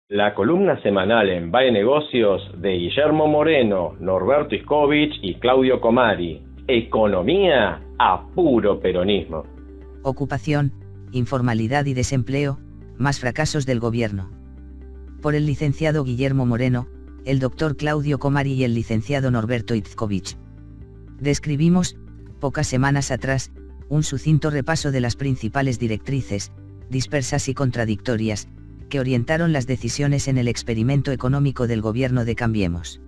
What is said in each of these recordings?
La columna semanal en BAE Negocios de Guillermo Moreno, Norberto Iscovich y Claudio Comari. Economía a puro peronismo. Ocupación, informalidad y desempleo, más fracasos del gobierno. Por el licenciado Guillermo Moreno, el doctor Claudio Comari y el licenciado Norberto Iscovich. Describimos, pocas semanas atrás, un sucinto repaso de las principales directrices, dispersas y contradictorias, que orientaron las decisiones en el experimento económico del gobierno de Cambiemos.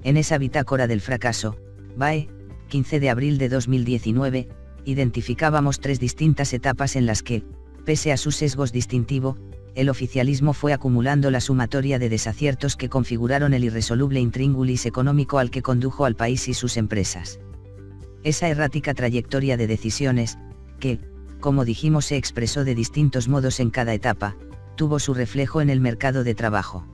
En esa bitácora del fracaso, BAE, 15 de abril de 2019, identificábamos tres distintas etapas en las que, pese a sus sesgos distintivo, el oficialismo fue acumulando la sumatoria de desaciertos que configuraron el irresoluble intríngulis económico al que condujo al país y sus empresas. Esa errática trayectoria de decisiones, que, como dijimos, se expresó de distintos modos en cada etapa, tuvo su reflejo en el mercado de trabajo.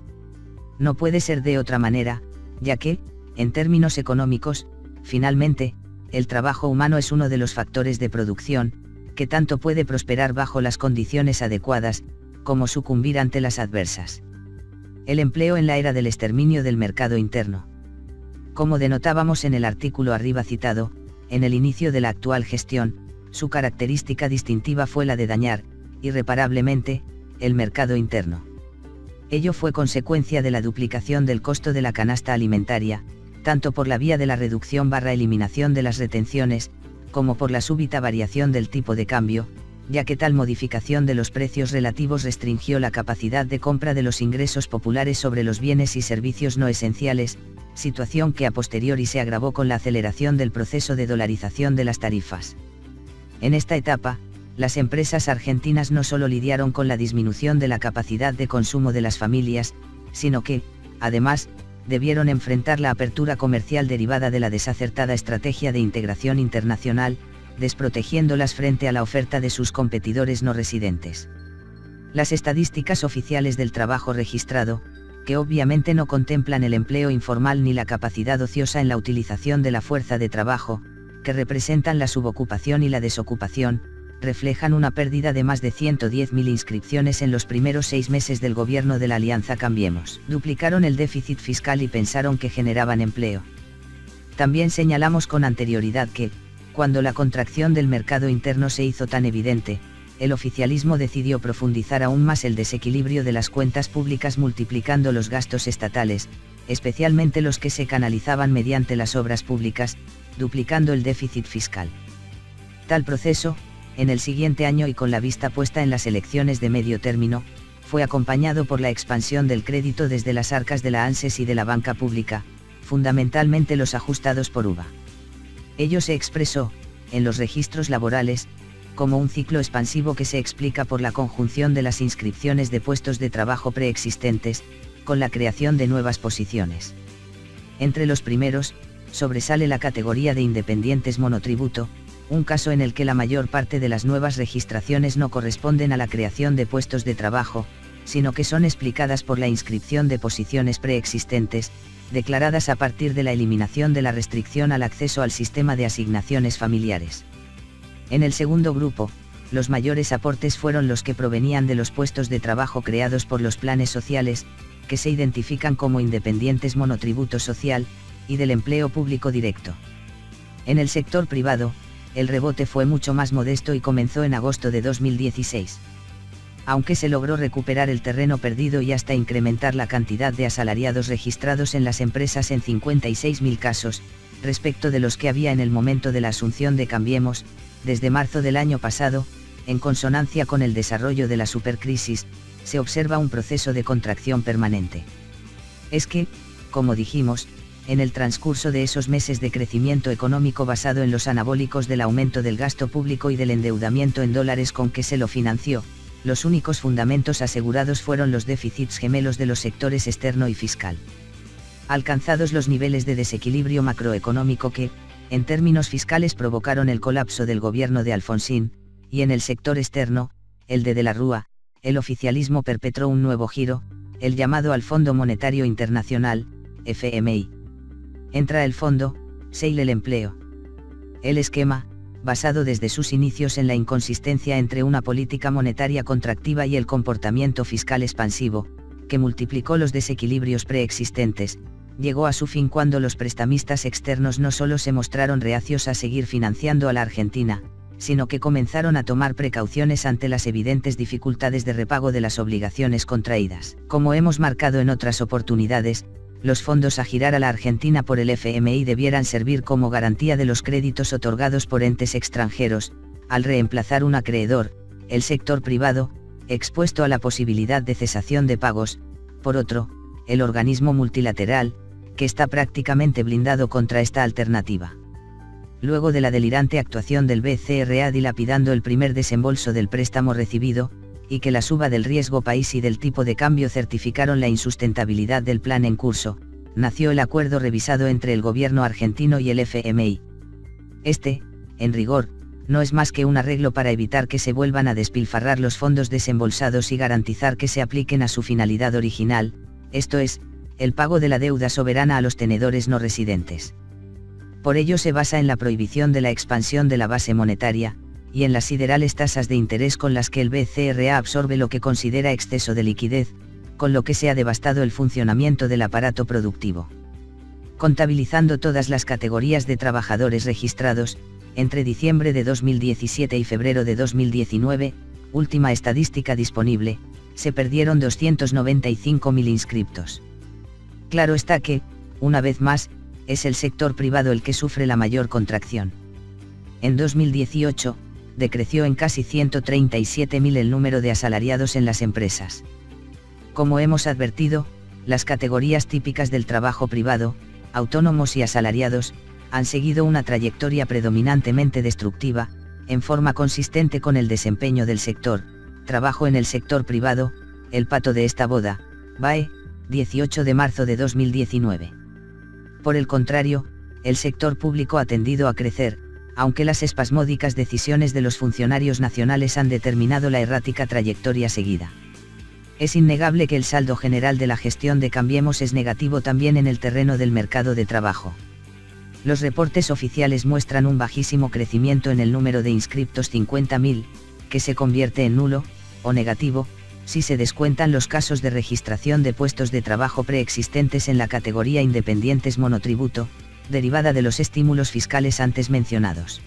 No puede ser de otra manera, ya que, en términos económicos, finalmente, el trabajo humano es uno de los factores de producción, que tanto puede prosperar bajo las condiciones adecuadas, como sucumbir ante las adversas. El empleo en la era del exterminio del mercado interno. Como denotábamos en el artículo arriba citado, en el inicio de la actual gestión, su característica distintiva fue la de dañar, irreparablemente, el mercado interno. Ello fue consecuencia de la duplicación del costo de la canasta alimentaria, tanto por la vía de la reducción/eliminación de las retenciones, como por la súbita variación del tipo de cambio, ya que tal modificación de los precios relativos restringió la capacidad de compra de los ingresos populares sobre los bienes y servicios no esenciales, situación que a posteriori se agravó con la aceleración del proceso de dolarización de las tarifas. En esta etapa, las empresas argentinas no solo lidiaron con la disminución de la capacidad de consumo de las familias, sino que, además, debieron enfrentar la apertura comercial derivada de la desacertada estrategia de integración internacional, desprotegiéndolas frente a la oferta de sus competidores no residentes. Las estadísticas oficiales del trabajo registrado, que obviamente no contemplan el empleo informal ni la capacidad ociosa en la utilización de la fuerza de trabajo, que representan la subocupación y la desocupación, reflejan una pérdida de más de 110.000 inscripciones en los primeros 6 meses del gobierno de la Alianza Cambiemos. Duplicaron el déficit fiscal y pensaron que generaban empleo. También señalamos con anterioridad que, cuando la contracción del mercado interno se hizo tan evidente, el oficialismo decidió profundizar aún más el desequilibrio de las cuentas públicas multiplicando los gastos estatales, especialmente los que se canalizaban mediante las obras públicas, duplicando el déficit fiscal. Tal proceso, en el siguiente año y con la vista puesta en las elecciones de medio término, fue acompañado por la expansión del crédito desde las arcas de la ANSES y de la banca pública, fundamentalmente los ajustados por UVA. Ello se expresó, en los registros laborales, como un ciclo expansivo que se explica por la conjunción de las inscripciones de puestos de trabajo preexistentes, con la creación de nuevas posiciones. Entre los primeros, sobresale la categoría de independientes monotributo, un caso en el que la mayor parte de las nuevas registraciones no corresponden a la creación de puestos de trabajo, sino que son explicadas por la inscripción de posiciones preexistentes, declaradas a partir de la eliminación de la restricción al acceso al sistema de asignaciones familiares. En el segundo grupo, los mayores aportes fueron los que provenían de los puestos de trabajo creados por los planes sociales, que se identifican como independientes monotributo social, y del empleo público directo. En el sector privado, el rebote fue mucho más modesto y comenzó en agosto de 2016. Aunque se logró recuperar el terreno perdido y hasta incrementar la cantidad de asalariados registrados en las empresas en 56.000 casos, respecto de los que había en el momento de la asunción de Cambiemos, desde marzo del año pasado, en consonancia con el desarrollo de la supercrisis, se observa un proceso de contracción permanente. Es que, como dijimos, en el transcurso de esos meses de crecimiento económico basado en los anabólicos del aumento del gasto público y del endeudamiento en dólares con que se lo financió, los únicos fundamentos asegurados fueron los déficits gemelos de los sectores externo y fiscal. Alcanzados los niveles de desequilibrio macroeconómico que, en términos fiscales, provocaron el colapso del gobierno de Alfonsín, y en el sector externo, el de la Rúa, el oficialismo perpetró un nuevo giro, el llamado al Fondo Monetario Internacional, FMI. Entra el fondo, seile el empleo. El esquema, basado desde sus inicios en la inconsistencia entre una política monetaria contractiva y el comportamiento fiscal expansivo, que multiplicó los desequilibrios preexistentes, llegó a su fin cuando los prestamistas externos no solo se mostraron reacios a seguir financiando a la Argentina, sino que comenzaron a tomar precauciones ante las evidentes dificultades de repago de las obligaciones contraídas. Como hemos marcado en otras oportunidades, los fondos a girar a la Argentina por el FMI debieran servir como garantía de los créditos otorgados por entes extranjeros, al reemplazar un acreedor, el sector privado, expuesto a la posibilidad de cesación de pagos, por otro, el organismo multilateral, que está prácticamente blindado contra esta alternativa. Luego de la delirante actuación del BCRA dilapidando el primer desembolso del préstamo recibido, y que la suba del riesgo país y del tipo de cambio certificaron la insustentabilidad del plan en curso, nació el acuerdo revisado entre el gobierno argentino y el FMI. Este, en rigor, no es más que un arreglo para evitar que se vuelvan a despilfarrar los fondos desembolsados y garantizar que se apliquen a su finalidad original, esto es, el pago de la deuda soberana a los tenedores no residentes. Por ello se basa en la prohibición de la expansión de la base monetaria, y en las siderales tasas de interés con las que el BCRA absorbe lo que considera exceso de liquidez, con lo que se ha devastado el funcionamiento del aparato productivo. Contabilizando todas las categorías de trabajadores registrados, entre diciembre de 2017 y febrero de 2019, última estadística disponible, se perdieron 295.000 inscriptos. Claro está que, una vez más, es el sector privado el que sufre la mayor contracción. En 2018, decreció en casi 137.000 el número de asalariados en las empresas. Como hemos advertido, las categorías típicas del trabajo privado, autónomos y asalariados, han seguido una trayectoria predominantemente destructiva, en forma consistente con el desempeño del sector, trabajo en el sector privado, el pato de esta boda, BAE, 18 de marzo de 2019. Por el contrario, el sector público ha tendido a crecer, aunque las espasmódicas decisiones de los funcionarios nacionales han determinado la errática trayectoria seguida. Es innegable que el saldo general de la gestión de Cambiemos es negativo también en el terreno del mercado de trabajo. Los reportes oficiales muestran un bajísimo crecimiento en el número de inscriptos 50.000, que se convierte en nulo, o negativo, si se descuentan los casos de registración de puestos de trabajo preexistentes en la categoría independientes monotributo, derivada de los estímulos fiscales antes mencionados.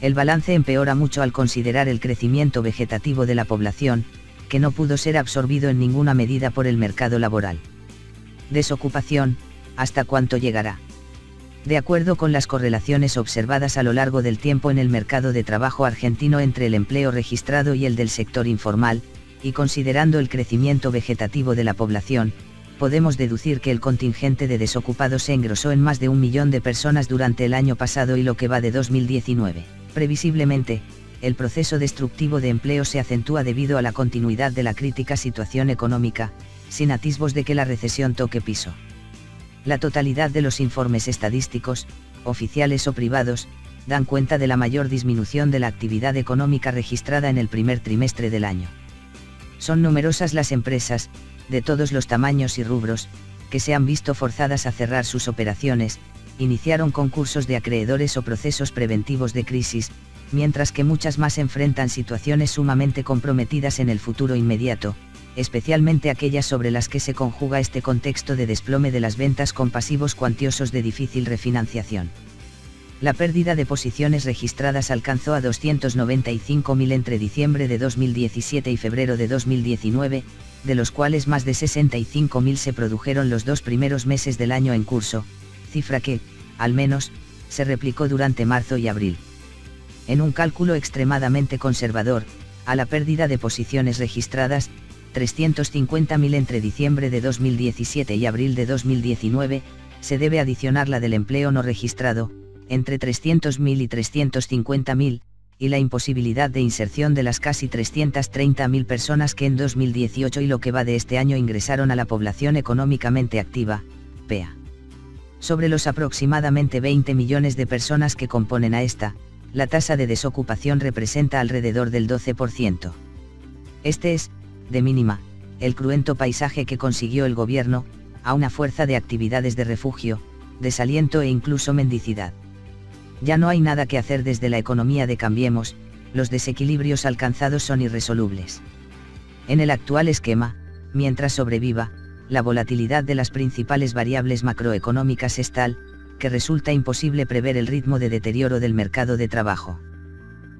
El balance empeora mucho al considerar el crecimiento vegetativo de la población, que no pudo ser absorbido en ninguna medida por el mercado laboral. Desocupación, ¿hasta cuánto llegará? De acuerdo con las correlaciones observadas a lo largo del tiempo en el mercado de trabajo argentino entre el empleo registrado y el del sector informal, y considerando el crecimiento vegetativo de la población, podemos deducir que el contingente de desocupados se engrosó en más de 1 millón de personas durante el año pasado y lo que va de 2019. Previsiblemente, el proceso destructivo de empleo se acentúa debido a la continuidad de la crítica situación económica, sin atisbos de que la recesión toque piso. La totalidad de los informes estadísticos, oficiales o privados, dan cuenta de la mayor disminución de la actividad económica registrada en el primer trimestre del año. Son numerosas las empresas, de todos los tamaños y rubros, que se han visto forzadas a cerrar sus operaciones, iniciaron concursos de acreedores o procesos preventivos de crisis, mientras que muchas más enfrentan situaciones sumamente comprometidas en el futuro inmediato, especialmente aquellas sobre las que se conjuga este contexto de desplome de las ventas con pasivos cuantiosos de difícil refinanciación. La pérdida de posiciones registradas alcanzó a 295.000 entre diciembre de 2017 y febrero de 2019, de los cuales más de 65.000 se produjeron los 2 primeros meses del año en curso, cifra que, al menos, se replicó durante marzo y abril. En un cálculo extremadamente conservador, a la pérdida de posiciones registradas, 350.000 entre diciembre de 2017 y abril de 2019, se debe adicionar la del empleo no registrado, entre 300.000 y 350.000, y la imposibilidad de inserción de las casi 330.000 personas que en 2018 y lo que va de este año ingresaron a la población económicamente activa, PEA. Sobre los aproximadamente 20 millones de personas que componen a esta, la tasa de desocupación representa alrededor del 12%. Este es, de mínima, el cruento paisaje que consiguió el gobierno, a una fuerza de actividades de refugio, desaliento e incluso mendicidad. Ya no hay nada que hacer desde la economía de Cambiemos, los desequilibrios alcanzados son irresolubles. En el actual esquema, Mientras sobreviva, la volatilidad de las principales variables macroeconómicas es tal, que resulta imposible prever el ritmo de deterioro del mercado de trabajo.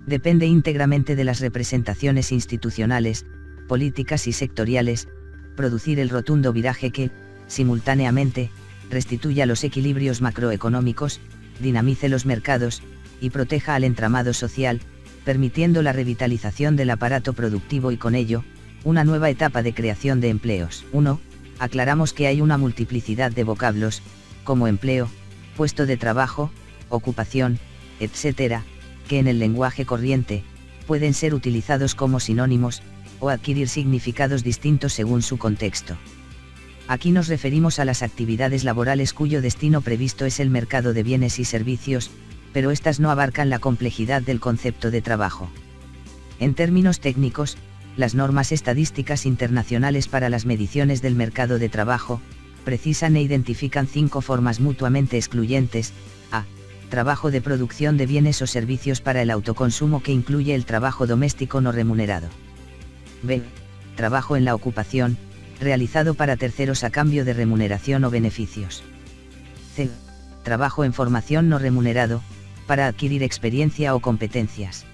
Depende íntegramente de las representaciones institucionales, políticas y sectoriales, producir el rotundo viraje que, simultáneamente, restituya los equilibrios macroeconómicos, dinamice los mercados, y proteja al entramado social, permitiendo la revitalización del aparato productivo y con ello, una nueva etapa de creación de empleos. 1. Aclaramos que hay una multiplicidad de vocablos, como empleo, puesto de trabajo, ocupación, etc., que en el lenguaje corriente, pueden ser utilizados como sinónimos, o adquirir significados distintos según su contexto. Aquí nos referimos a las actividades laborales cuyo destino previsto es el mercado de bienes y servicios, pero estas no abarcan la complejidad del concepto de trabajo. En términos técnicos, las normas estadísticas internacionales para las mediciones del mercado de trabajo, precisan e identifican 5 formas mutuamente excluyentes: a. Trabajo de producción de bienes o servicios para el autoconsumo que incluye el trabajo doméstico no remunerado. b. Trabajo en la ocupación, realizado para terceros a cambio de remuneración o beneficios. c. Trabajo en formación no remunerado, para adquirir experiencia o competencias.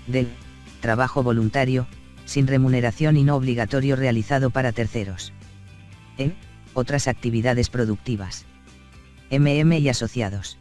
d. Trabajo voluntario, sin remuneración y no obligatorio realizado para terceros. e. Otras actividades productivas. MM y asociados.